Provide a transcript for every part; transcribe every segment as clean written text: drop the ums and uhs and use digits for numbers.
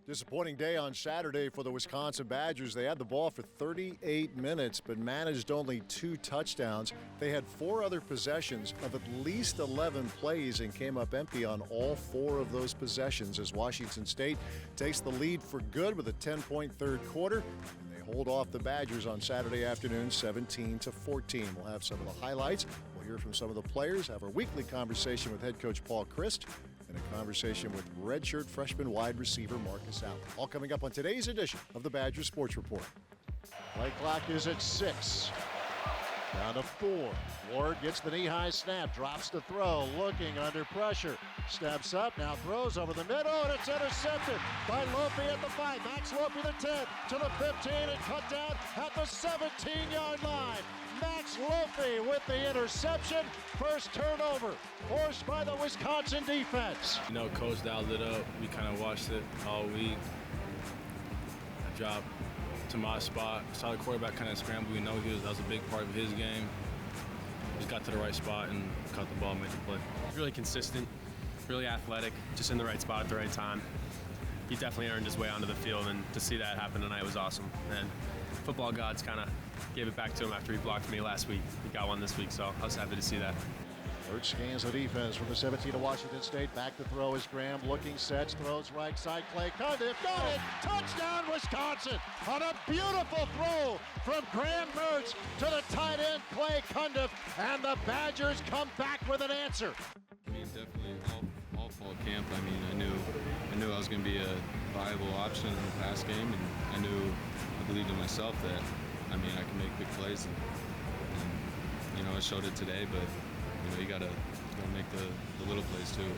Disappointing day on Saturday for the Wisconsin Badgers. They had the ball for 38 minutes, but managed only 2 touchdowns. They had 4 other possessions of at least 11 plays and came up empty on all 4 of those possessions as Washington State takes the lead for good with a 10-point third quarter. And they hold off the Badgers on Saturday afternoon 17-14. We'll have some of the highlights. We'll hear from some of the players, have our weekly conversation with head coach Paul Chryst, and a conversation with redshirt freshman wide receiver Markus. All coming up on today's edition of the Badger Sports Report. Play clock is at 6. Down to 4. Ward gets the knee-high snap, drops to throw, looking under pressure. Steps up, now throws over the middle, and it's intercepted by Lepay at the 5. Max Lepay the 10 to the 15 and cut down at the 17-yard line. Max Lepay with the interception. First turnover forced by the Wisconsin defense. You know, Coach dialed it up. We kind of watched it all week. I dropped to my spot. Saw the quarterback kind of scramble. We know that was a big part of his game. Just got to the right spot and caught the ball, made the play. Really consistent, really athletic, just in the right spot at the right time. He definitely earned his way onto the field, and to see that happen tonight was awesome. And football gods kind of gave it back to him after he blocked me last week. He got one this week, so I was happy to see that. Hurt scans the defense from the 17 of Washington State. Back to throw is Graham, looking, sets, throws right side. Clay Cundiff, got it! Touchdown, Wisconsin! On a beautiful throw from Graham Mertz to the tight end, Clay Cundiff, and the Badgers come back with an answer. I mean, definitely all fall camp. I mean, I knew I was going to be a viable option in the pass game, and I believed in myself that, I mean, I can make big plays, and you know, I showed it today, but you know, you gotta make the little plays too.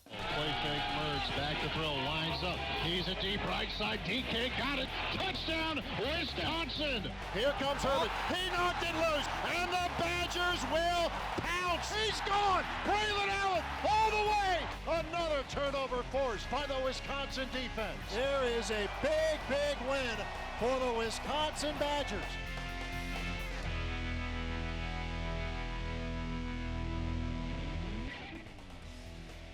Play fake Mertz, back to throw, lines up. He's a deep right side. DK got it. Touchdown, Wisconsin. Here comes Herbert. He knocked it loose, and the Badgers will pounce. He's gone. Braylon Allen all the way. Another turnover forced by the Wisconsin defense. There is a big, big win for the Wisconsin Badgers.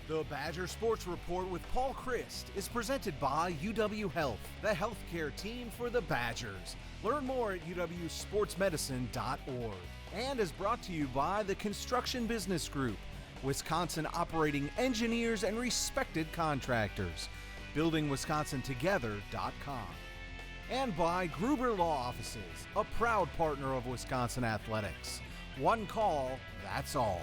The Badger Sports Report with Paul Chryst is presented by UW Health, the healthcare team for the Badgers. Learn more at uwsportsmedicine.org. And is brought to you by the Construction Business Group, Wisconsin operating engineers and respected contractors. BuildingWisconsinTogether.com. And by Gruber Law Offices, a proud partner of Wisconsin Athletics. One call, that's all.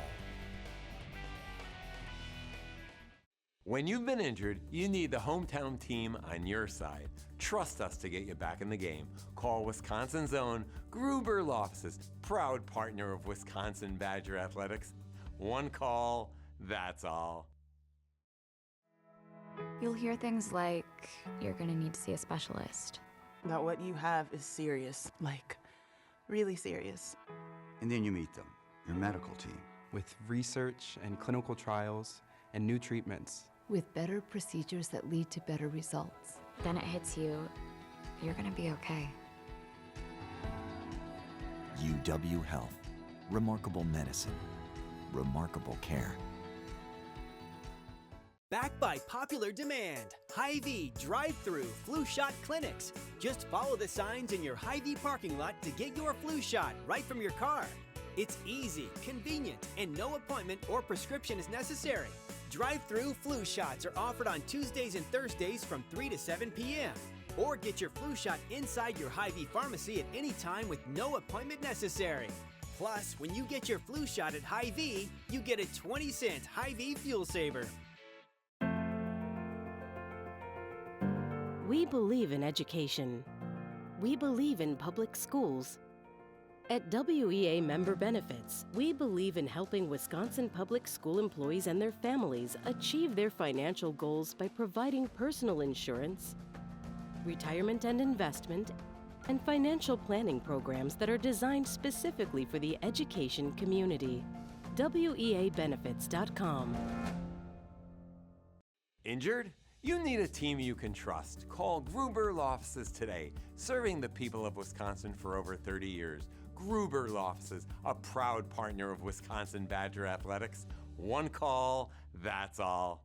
When you've been injured, you need the hometown team on your side. Trust us to get you back in the game. Call Wisconsin's own Gruber Law Offices, proud partner of Wisconsin Badger Athletics. One call, that's all. You'll hear things like, you're gonna need to see a specialist. That what you have is serious, like really serious. And then you meet them, your medical team. With research and clinical trials and new treatments. With better procedures that lead to better results. Then it hits you, you're gonna be okay. UW Health. Remarkable medicine. Remarkable care. Backed by popular demand, Hy-Vee drive-through flu shot clinics. Just follow the signs in your Hy-Vee parking lot to get your flu shot right from your car. It's easy, convenient, and no appointment or prescription is necessary. Drive-through flu shots are offered on Tuesdays and Thursdays from 3 to 7 p.m. Or get your flu shot inside your Hy-Vee pharmacy at any time with no appointment necessary. Plus, when you get your flu shot at Hy-Vee, you get a 20-cent Hy-Vee fuel saver. We believe in education. We believe in public schools. At WEA Member Benefits, we believe in helping Wisconsin public school employees and their families achieve their financial goals by providing personal insurance, retirement and investment, and financial planning programs that are designed specifically for the education community. WEAbenefits.com. Injured? You need a team you can trust. Call Gruber Law Offices today, serving the people of Wisconsin for over 30 years. Gruber Law Offices, a proud partner of Wisconsin Badger Athletics. One call, that's all.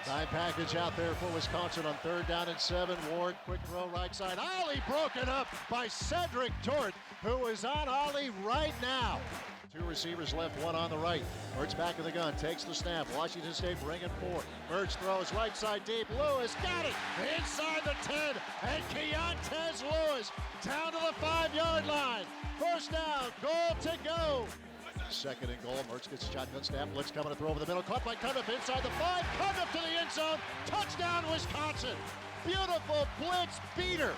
Dime package out there for Wisconsin on 3rd down and 7. Ward, quick throw right side. Ollie broken up by Cedric Tort, who is on Ollie right now. 2 receivers left, 1 on the right. Mertz back in the gun, takes the snap. Washington State bringing 4. Mertz throws right side deep. Lewis got it inside the 10. And Keontez Lewis down to the 5-yard line. First down, goal to go. 2nd and goal. Mertz gets a shotgun snap. Blitz coming to throw over the middle. Caught by Cundiff inside the 5. Cundiff to the end zone. Touchdown, Wisconsin. Beautiful blitz beater.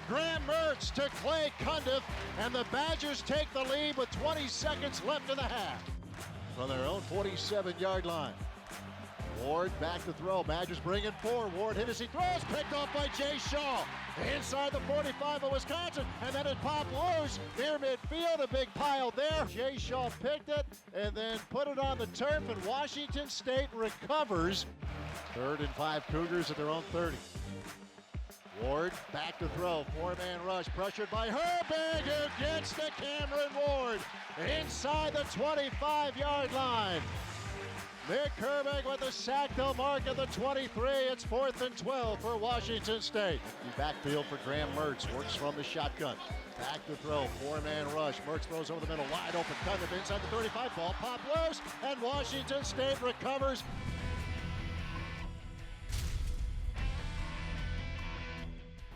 Graham Mertz to Clay Cundiff, and the Badgers take the lead with 20 seconds left in the half. From their own 47-yard line. Ward back to throw. Badgers bring in 4. Ward hit as he throws. Picked off by Jay Shaw. Inside the 45 of Wisconsin, and then it popped loose near midfield. A big pile there. Jay Shaw picked it and then put it on the turf, and Washington State recovers. 3rd and 5 Cougars at their own 30. Ward back to throw. 4-man rush pressured by Herbig, who gets to Cameron Ward inside the 25-yard line. Nick Herbig with the sack. They'll mark at the 23. It's 4th and 12 for Washington State. Backfield for Graham Mertz. Works from the shotgun. Back to throw. 4-man rush. Mertz throws over the middle. Wide open. Cundiff inside the 35. Ball popped loose. And Washington State recovers.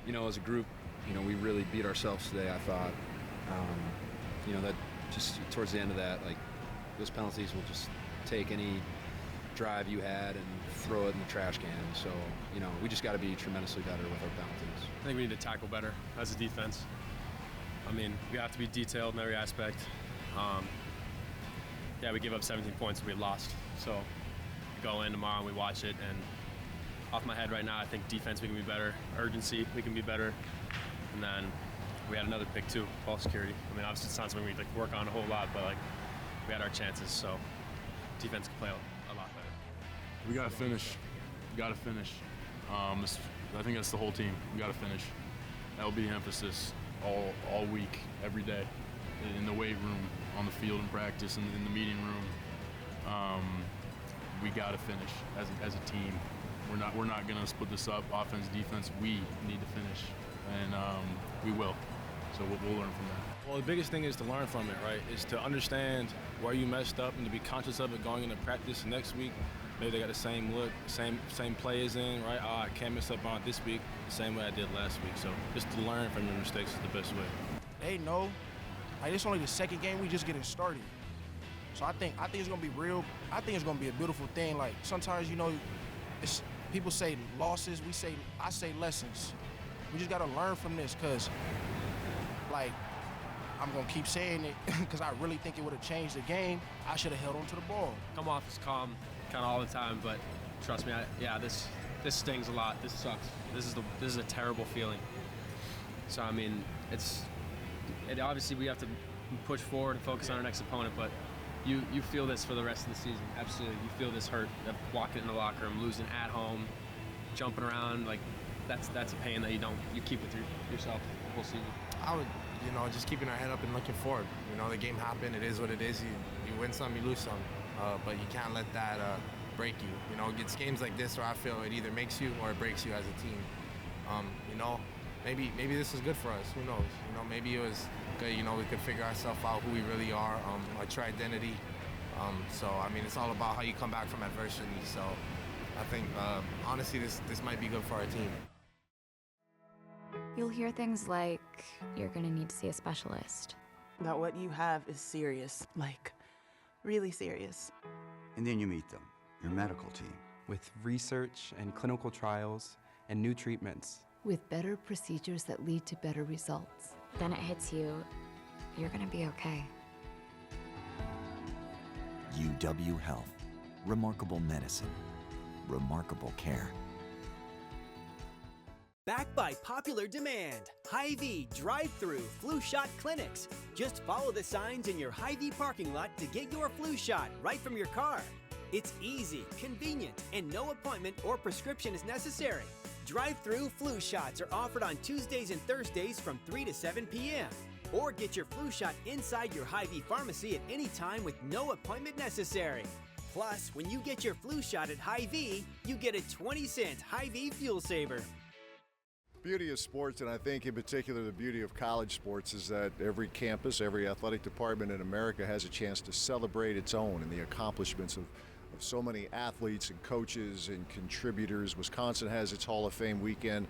You know, as a group, we really beat ourselves today, I thought. That just towards the end of that, like, those penalties will just take any drive you had and throw it in the trash can. So, we just got to be tremendously better with our penalties. I think we need to tackle better as a defense. We have to be detailed in every aspect. We gave up 17 points and we lost. So, we go in tomorrow and we watch it, and off my head right now, I think defense we can be better. Urgency, we can be better. And then we had another pick too, ball security. Obviously it's not something we work on a whole lot, but we had our chances. So defense can play a lot better. We got to finish. We got to finish. I think that's the whole team. We got to finish. That will be the emphasis all week, every day, in the weight room, on the field in practice, in the meeting room. We got to finish as a team. We're not going to split this up, offense, defense. We need to finish, and we will. So we'll learn from that. Well, the biggest thing is to learn from it, right? Is to understand where you messed up and to be conscious of it going into practice next week. Maybe they got the same look, same play as in, right? I can't mess up on it this week the same way I did last week. So just to learn from your mistakes is the best way. They know. It's only the 2nd game. We just getting started. So I think it's gonna be real. I think it's gonna be a beautiful thing. Sometimes it's people say losses. I say lessons. We just gotta learn from this, cause I'm gonna keep saying it because I really think it would have changed the game. I should have held on to the ball. Come off as calm kind of all the time, but trust me, this stings a lot. This sucks. This is a terrible feeling. So obviously we have to push forward and focus on our next opponent, but you feel this for the rest of the season. Absolutely, you feel this hurt of walking in the locker room, losing at home, jumping around. That's a pain that you keep with yourself the whole season. I would, just keeping our head up and looking forward. The game happened. It is what it is. You win some, you lose some, but you can't let that break you. It's games like this where I feel it either makes you or it breaks you as a team. Maybe this is good for us. Who knows? Maybe it was good. We could figure ourselves out who we really are, our true identity. It's all about how you come back from adversity. So I think, honestly, this might be good for our team. You'll hear things like, you're gonna need to see a specialist. That what you have is serious, really serious. And then you meet them, your medical team. With research and clinical trials and new treatments. With better procedures that lead to better results. Then it hits you, you're gonna be okay. UW Health. Remarkable medicine. Remarkable care. Backed by popular demand, Hy-Vee drive-through flu shot clinics. Just follow the signs in your Hy-Vee parking lot to get your flu shot right from your car. It's easy, convenient, and no appointment or prescription is necessary. Drive-through flu shots are offered on Tuesdays and Thursdays from 3 to 7 p.m. Or get your flu shot inside your Hy-Vee pharmacy at any time with no appointment necessary. Plus, when you get your flu shot at Hy-Vee, you get a 20-cent Hy-Vee fuel saver. Beauty of sports, and I think in particular the beauty of college sports, is that every campus, every athletic department in America has a chance to celebrate its own and the accomplishments of so many athletes and coaches and contributors. Wisconsin has its Hall of Fame weekend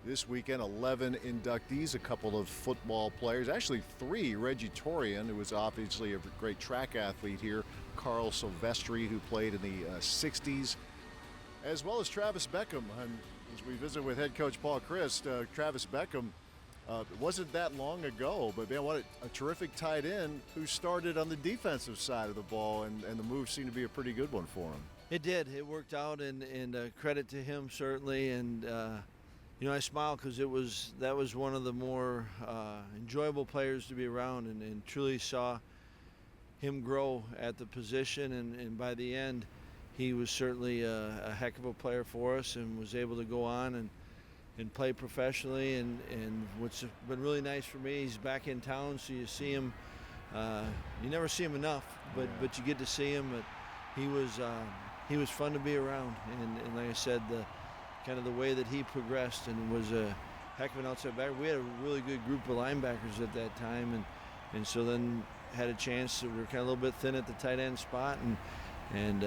this weekend. 11 inductees, a couple of football players, actually 3. Reggie Torian, who was obviously a great track athlete here, Carl Silvestri, who played in the 60s, as well as Travis Beckham. And as we visit with head coach Paul Chryst, Travis Beckham, it wasn't that long ago, but man, what a terrific tight end who started on the defensive side of the ball, and the move seemed to be a pretty good one for him. It did. It worked out, and credit to him certainly. And I smile because that was one of the more enjoyable players to be around, and truly saw him grow at the position, and by the end, he was certainly a heck of a player for us, and was able to go on and play professionally. And what's been really nice for me, he's back in town, so you see him. You never see him enough, but you get to see him. But he was fun to be around, and like I said, the way that he progressed and was a heck of an outside backer. We had a really good group of linebackers at that time, and so then had a chance. We were kind of a little bit thin at the tight end spot, and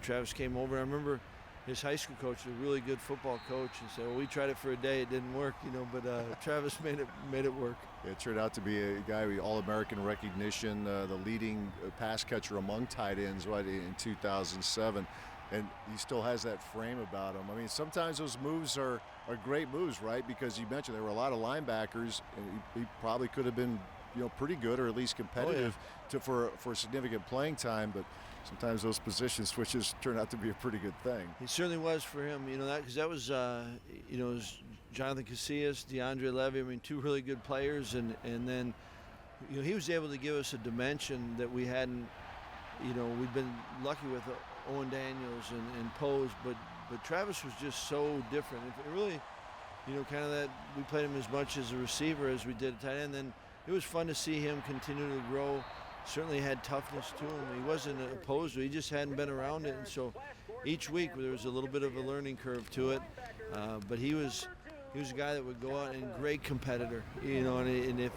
Travis came over. I remember his high school coach, a really good football coach, and said, "Well, we tried it for a day, it didn't work, but Travis made it work." It turned out to be a guy with All-American recognition, the leading pass catcher among tight ends in 2007, and he still has that frame about him. I mean, sometimes those moves are great moves, right? Because you mentioned there were a lot of linebackers, and he probably could have been pretty good, or at least competitive for significant playing time, but sometimes those position switches turn out to be a pretty good thing. He certainly was for him, because that was, it was Jonathan Casillas, DeAndre Levy. I mean, 2 really good players, and then, he was able to give us a dimension that we hadn't, we'd been lucky with Owen Daniels and Pose, but Travis was just so different. It really, kind of that we played him as much as a receiver as we did a tight end. Then it was fun to see him continue to grow. Certainly had toughness to him. He wasn't a poser. He just hadn't been around it. And so each week there was a little bit of a learning curve to it. But he was a guy that would go out and great competitor. And if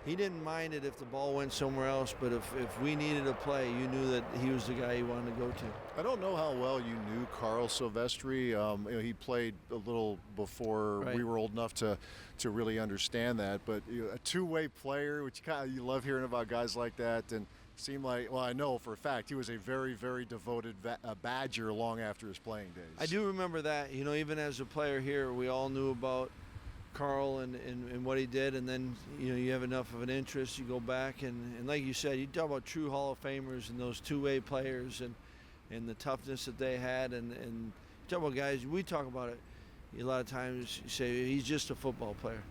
he didn't mind it if the ball went somewhere else, but if we needed a play, you knew that he was the guy you wanted to go to. I don't know how well you knew Carl Silvestri. He played a little before we were old enough to really understand that. But a two-way player, which you love hearing about guys like that, and seemed like, well, I know for a fact he was a very, very devoted Badger long after his playing days. I do remember that. Even as a player here, we all knew about Carl and what he did, and then you have enough of an interest, you go back and like you said, you talk about true Hall of Famers and those two-way players and the toughness that they had, and you talk about guys, we talk about it a lot of times, you say he's just a football player.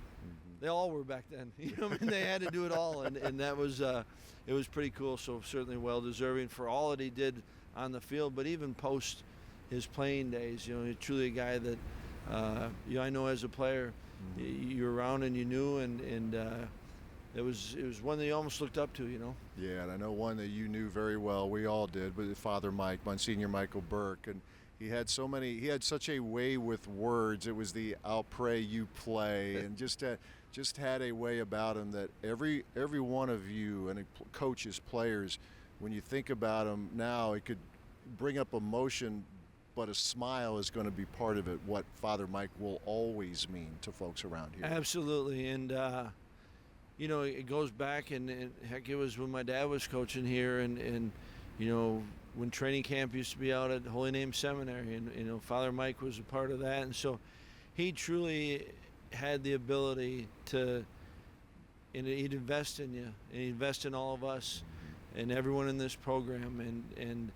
They all were back then. They had to do it all, and that was it was pretty cool. So certainly well deserving for all that he did on the field, but even post his playing days, he's truly a guy that I know as a player. You were around and you knew, and it was one that you almost looked up to, Yeah, and I know one that you knew very well. We all did, but Father Mike, Monsignor Michael Burke, and he had such a way with words. It was the "I'll pray, you play," and just had a way about him that every one of you and coaches, players, when you think about him now, it could bring up emotion. But a smile is going to be part of it, what Father Mike will always mean to folks around here. Absolutely, and it goes back, and heck, it was when my dad was coaching here, and when training camp used to be out at Holy Name Seminary, and Father Mike was a part of that, and so he truly had the ability to, and he'd invest in you, and he'd invest in all of us, and everyone in this program, and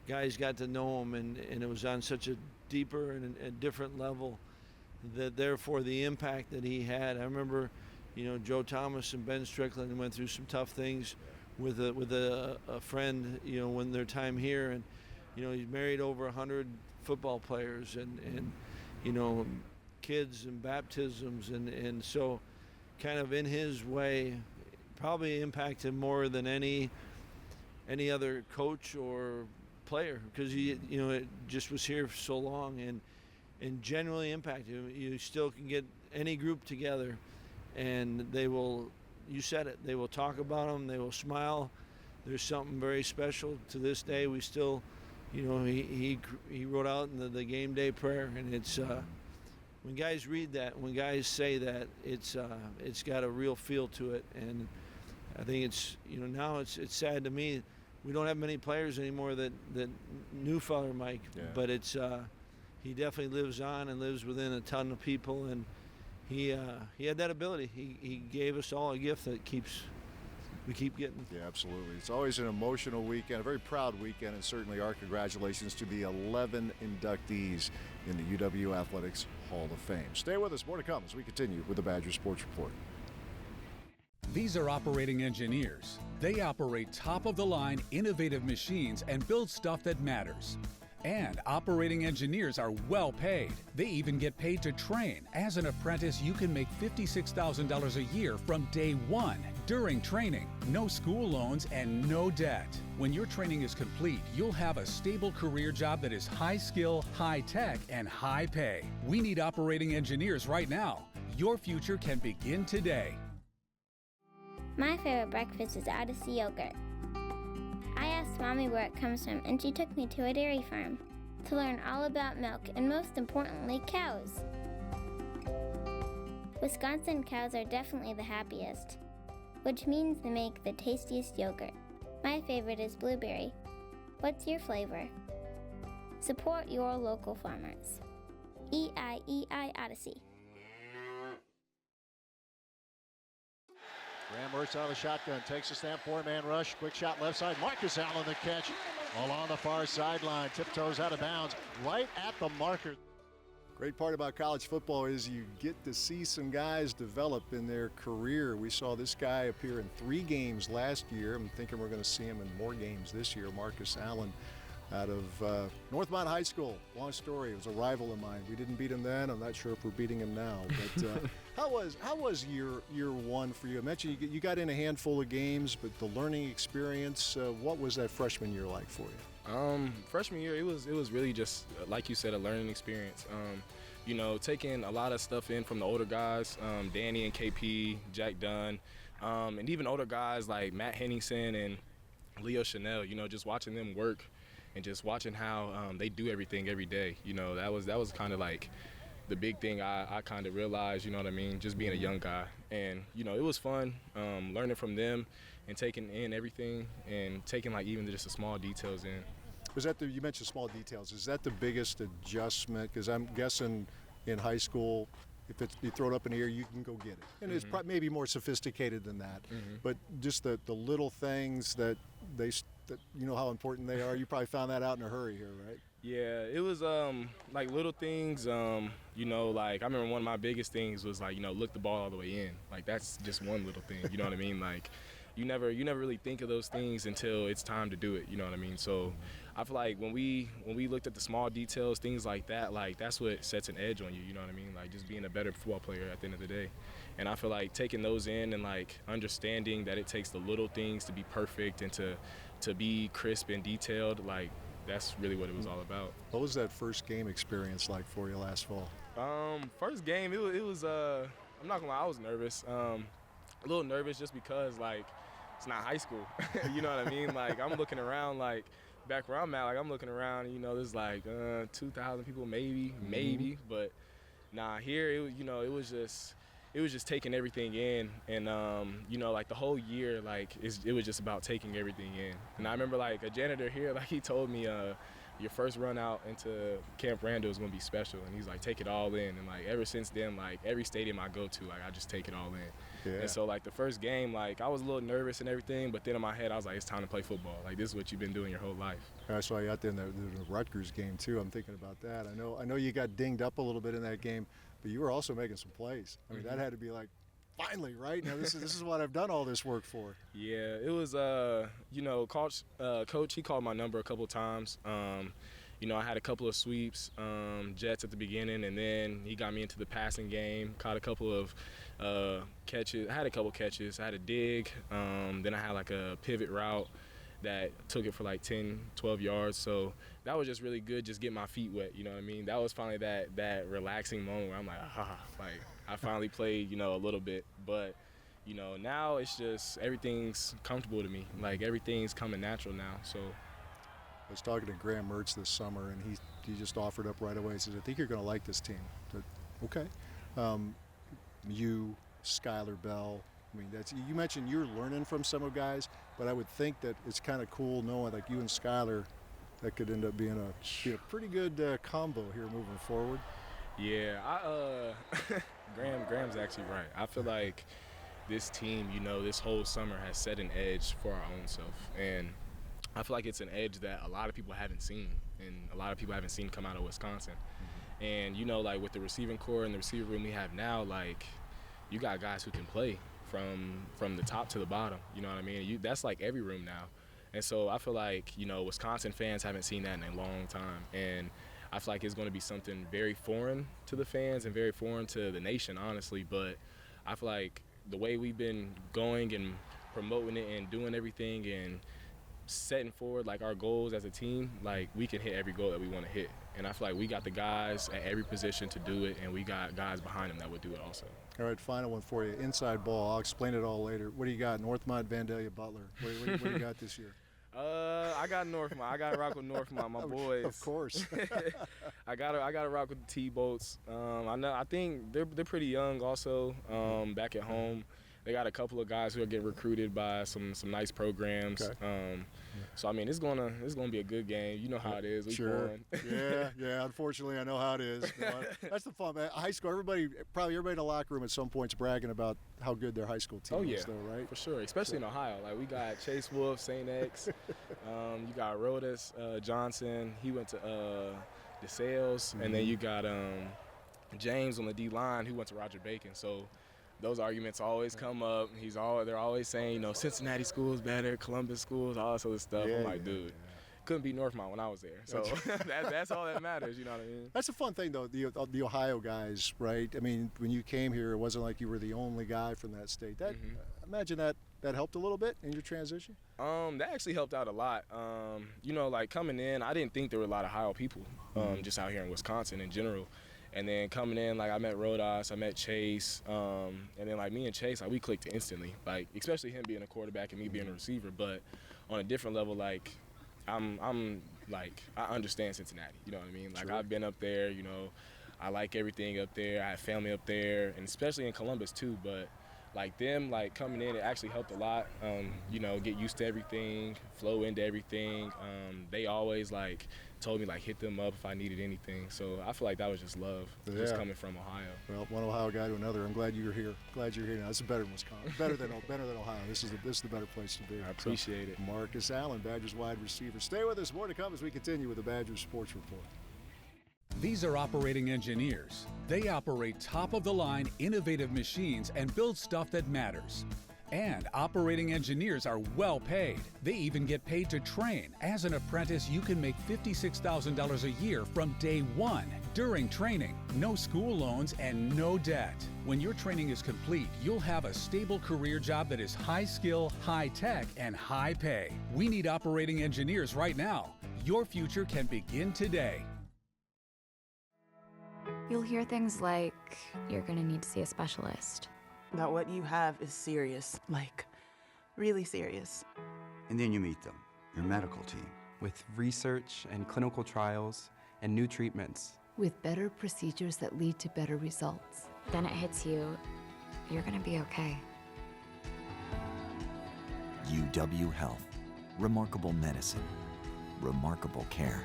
guys got to know him, and it was on such a deeper and a different level, that therefore the impact that he had. I remember, Joe Thomas and Ben Strickland went through some tough things with a friend, when their time here, and he's married over 100 football players, and kids and baptisms, and so kind of in his way, probably impacted more than any other coach or player because he, it just was here for so long and genuinely impacted. You still can get any group together, and they will. You said it. They will talk about him. They will smile. There's something very special to this day. We still, he wrote out in the game day prayer, and it's when guys read that, when guys say that, it's got a real feel to it, and I think it's now it's sad to me. We don't have many players anymore that knew Father Mike, but it's he definitely lives on and lives within a ton of people, and he had that ability. He gave us all a gift that we keep getting. Yeah, absolutely. It's always an emotional weekend, a very proud weekend, and certainly our congratulations to the 11 inductees in the UW Athletics Hall of Fame. Stay with us. More to come as we continue with the Badger Sports Report. These are operating engineers. They operate top-of-the-line, innovative machines and build stuff that matters. And operating engineers are well paid. They even get paid to train. As an apprentice, you can make $56,000 a year from day one during training. No school loans and no debt. When your training is complete, you'll have a stable career job that is high skill, high tech, and high pay. We need operating engineers right now. Your future can begin today. My favorite breakfast is Odyssey yogurt. I asked Mommy where it comes from, and she took me to a dairy farm to learn all about milk and, most importantly, cows. Wisconsin cows are definitely the happiest, which means they make the tastiest yogurt. My favorite is blueberry. What's your flavor? Support your local farmers. EIEI Odyssey. Graham Mertz out of the shotgun, takes a snap, four-man rush, quick shot left side. Markus Allen the catch, along the far sideline, tiptoes out of bounds, right at the marker. Great part about college football is you get to see some guys develop in their career. We saw this guy appear in 3 games last year. I'm thinking we're going to see him in more games this year. Markus Allen out of Northmont High School. Long story. It was a rival of mine. We didn't beat him then. I'm not sure if we're beating him now. But how was year one for you? I mentioned you got in a handful of games, but the learning experience. What was that freshman year like for you? Freshman year, it was really just like you said, a learning experience. Taking a lot of stuff in from the older guys, Danny and KP, Jack Dunn, and even older guys like Matt Henningsen and Leo Chanel. Just watching them work. And just watching how they do everything every day, that was kind of like the big thing I kind of realized, just being a young guy. And, it was fun learning from them and taking in everything and taking like even just the small details in. Was that you mentioned small details, is that the biggest adjustment? Because I'm guessing in high school, if you throw it up in the air, you can go get it. And it's maybe more sophisticated than that. But just the little things that you know how important they are. You probably found that out in a hurry here, right? Yeah, it was like little things. Like I remember one of my biggest things was like look the ball all the way in. Like that's just one little thing. You know what I mean? Like you never really think of those things until it's time to do it. You know what I mean? So I feel like when we looked at the small details, things like that, like that's what sets an edge on you. You know what I mean? Like just being a better football player at the end of the day. And I feel like taking those in and like understanding that it takes the little things to be perfect and to be crisp and detailed, like that's really what it was all about. What was that first game experience like for you last fall? First game, it was I'm not gonna lie, I was nervous. A little nervous just because like it's not high school. You know what I mean? Like I'm looking around, like back where I'm at, like I'm looking around, there's like 2,000 people maybe, but nah, here it was just taking everything in, and like the whole year, like it was just about taking everything in. And I remember like a janitor here, like he told me your first run out into Camp Randall is gonna be special, and he's like take it all in. And like ever since then, like every stadium I go to, like I just take it all in. Yeah. And so like the first game, like I was a little nervous and everything, but then in my head I was like, it's time to play football. Like this is what you've been doing your whole life. I saw you out there in the Rutgers game too. I'm thinking about that. I know you got dinged up a little bit in that game, but you were also making some plays. I mean, that had to be like, finally, right? Now this is what I've done all this work for. Yeah, it was, Coach, he called my number a couple of times. I had a couple of sweeps, jets at the beginning, and then he got me into the passing game, caught a couple of catches. I had a couple catches. I had a dig, then I had like a pivot route, that took it for like 10, 12 yards. So that was just really good, just getting my feet wet, you know what I mean? That was finally that relaxing moment where I'm like, like I finally played, a little bit. But, now it's just everything's comfortable to me. Like everything's coming natural now, so. I was talking to Graham Mertz this summer, and he just offered up right away. He says, I think you're going to like this team. Said, okay. You, Skylar Bell, I mean, you mentioned you're learning from some of guys, but I would think that it's kind of cool knowing like you and Skylar, that could end up being a pretty good combo here moving forward. Yeah, Graham's actually right. I feel like this team, this whole summer has set an edge for our own self, and I feel like it's an edge that a lot of people haven't seen, and a lot of people haven't seen come out of Wisconsin. And, like with the receiving core and the receiver room we have now, like you got guys who can play from the top to the bottom, you know what I mean? That's like every room now. And so I feel like, Wisconsin fans haven't seen that in a long time. And I feel like it's going to be something very foreign to the fans and very foreign to the nation, honestly. But I feel like the way we've been going and promoting it and doing everything and setting forward like our goals as a team, like we can hit every goal that we want to hit. And I feel like we got the guys at every position to do it, and we got guys behind them that would do it also. All right, final one for you. Inside ball, I'll explain it all later. What do you got? Northmont, Vandalia, Butler. What do you got this year? I got Northmont. I got to rock with Northmont, my boys. Of course. I got to rock with the T-Bolts. I think they're pretty young also. Back at home, they got a couple of guys who are getting recruited by some nice programs. Okay. So I mean, it's gonna be a good game. You know how it is. Sure. Yeah. Unfortunately, I know how it is. That's the fun, man. High school, probably everybody in the locker room at some point's bragging about how good their high school team is, though, right? For sure. Especially in Ohio. Like we got Chase Wolf, St. X. You got Rodas Johnson. He went to DeSales, and then you got James on the D line, who went to Roger Bacon. So those arguments always come up. They're always saying, Cincinnati school is better, Columbus schools, all this other stuff. I'm like, dude, couldn't beat Northmont when I was there. So that's all that matters, you know what I mean? That's a fun thing, though, the Ohio guys, right? I mean, when you came here, it wasn't like you were the only guy from that state. Imagine that helped a little bit in your transition? That actually helped out a lot. Like coming in, I didn't think there were a lot of Ohio people just out here in Wisconsin in general. And then coming in, like I met Rodas, I met Chase, and then like me and Chase, like we clicked instantly. Like especially him being a quarterback and me being a receiver, but on a different level, like I'm like I understand Cincinnati. You know what I mean? Like I've been up there. I like everything up there. I have family up there, and especially in Columbus too. But like them, like coming in, it actually helped a lot. Get used to everything, flow into everything. They always like told me like hit them up if I needed anything. So I feel like that was just love, just coming from Ohio. Well, one Ohio guy to another. I'm glad you're here. Glad you're here now. This is better than Wisconsin. Better than Ohio. This is the better place to be. I appreciate it. Markus Allen, Badgers wide receiver. Stay with us. More to come as we continue with the Badgers Sports Report. These are operating engineers. They operate top-of-the-line, innovative machines and build stuff that matters. And operating engineers are well paid. They even get paid to train. As an apprentice, you can make $56,000 a year from day one. During training, no school loans and no debt. When your training is complete, you'll have a stable career job that is high skill, high tech, and high pay. We need operating engineers right now. Your future can begin today. You'll hear things like, you're gonna need to see a specialist. That what you have is serious, like really serious. And then you meet them, your medical team. With research and clinical trials and new treatments. With better procedures that lead to better results. Then it hits you, you're gonna be okay. UW Health. Remarkable medicine. Remarkable care.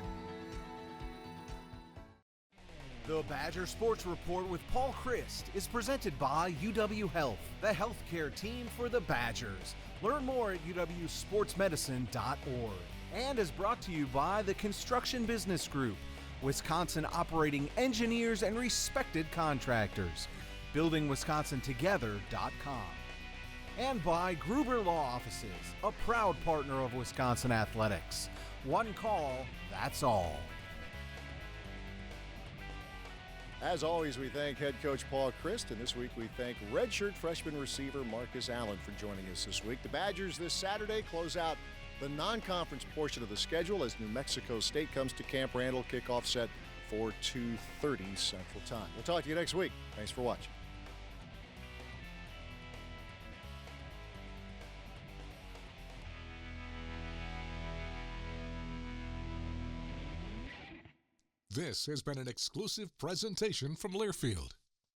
The Badger Sports Report with Paul Chryst is presented by UW Health, the healthcare team for the Badgers. Learn more at uwsportsmedicine.org. And is brought to you by the Construction Business Group, Wisconsin operating engineers and respected contractors. BuildingWisconsinTogether.com. And by Gruber Law Offices, a proud partner of Wisconsin Athletics. One call, that's all. As always, we thank head coach Paul Chryst, and this week we thank redshirt freshman receiver Markus Allen for joining us this week. The Badgers this Saturday close out the non-conference portion of the schedule as New Mexico State comes to Camp Randall. Kickoff set for 2:30 Central Time. We'll talk to you next week. Thanks for watching. This has been an exclusive presentation from Learfield.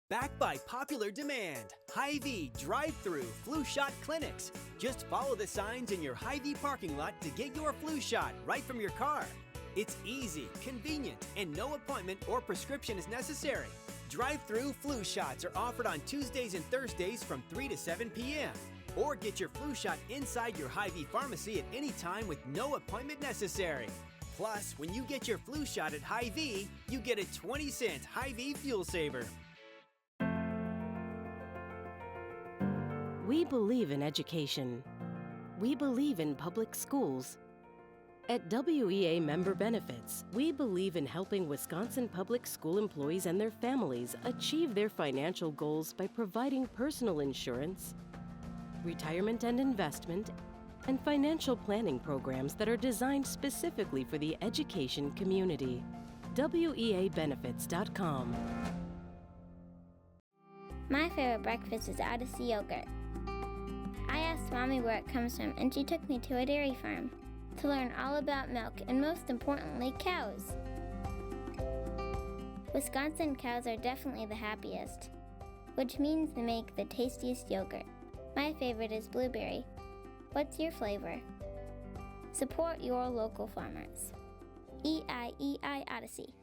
Backed by popular demand, Hy-Vee drive-through flu shot clinics. Just follow the signs in your Hy-Vee parking lot to get your flu shot right from your car. It's easy, convenient, and no appointment or prescription is necessary. Drive-through flu shots are offered on Tuesdays and Thursdays from 3 to 7 p.m. Or get your flu shot inside your Hy-Vee pharmacy at any time with no appointment necessary. Plus, when you get your flu shot at Hy-Vee, you get a 20-cent Hy-Vee fuel saver. We believe in education. We believe in public schools. At WEA Member Benefits, we believe in helping Wisconsin public school employees and their families achieve their financial goals by providing personal insurance, retirement and investment, and financial planning programs that are designed specifically for the education community. WEAbenefits.com. My favorite breakfast is Odyssey yogurt. I asked Mommy where it comes from, and she took me to a dairy farm to learn all about milk and, most importantly, cows. Wisconsin cows are definitely the happiest, which means they make the tastiest yogurt. My favorite is blueberry. What's your flavor? Support your local farmers. EIEI Odyssey.